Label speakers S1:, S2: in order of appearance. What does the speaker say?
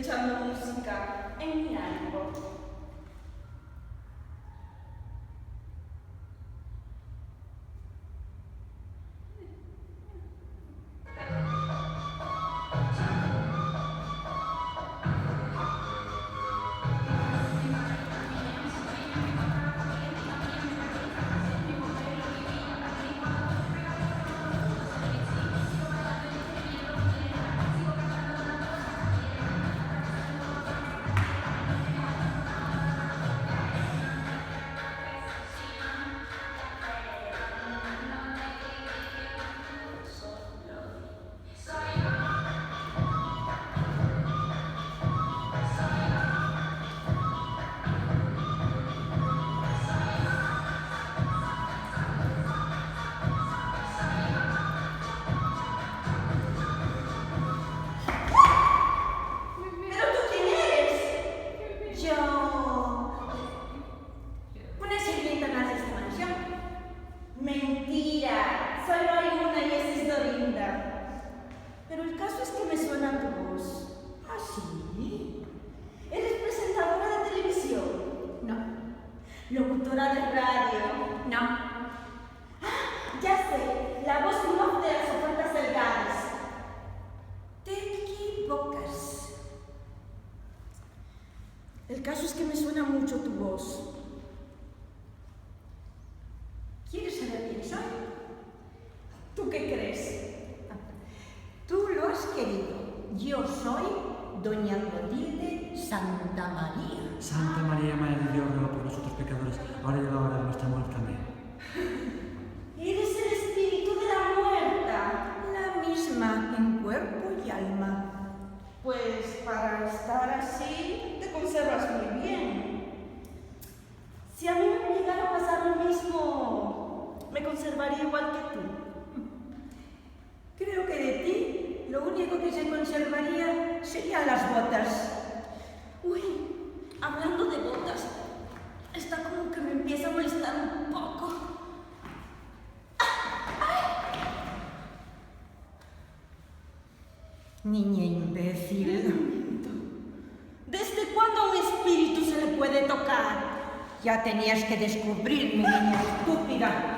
S1: escuchando música en mi iPod. Mentira, solo hay una y esa es Dorinda. Pero el caso es que me suena tu voz. ¿Ah, sí? ¿Eres presentadora de televisión?
S2: No.
S1: ¿Locutora de radio?
S2: No.
S1: Ah, ya sé, la voz en off de las ofertas del GADES. Te equivocas. El caso es que me suena mucho tu voz.
S2: ¿Quieres saber quién soy?
S1: ¿Tú qué crees?
S2: Tú lo has querido. Yo soy Doña Clotilde Santa María.
S3: Santa María, Madre de Dios, ruega por nosotros pecadores, ahora y en la hora de nuestra muerte. Amén.
S1: Eres el espíritu de la muerta.
S2: La misma en cuerpo y alma.
S1: Pues para estar así, te conservas muy bien. Si a mí me llegara a pasar lo mismo, me conservaría igual que tú.
S2: Creo que de ti lo único que se conservaría serían las botas.
S1: Uy, hablando de botas, está como que me empieza a molestar un poco.
S2: Niña imbécil.
S1: ¿Desde cuándo a un espíritu se le puede tocar?
S2: Ya tenías que descubrirme, niña estúpida.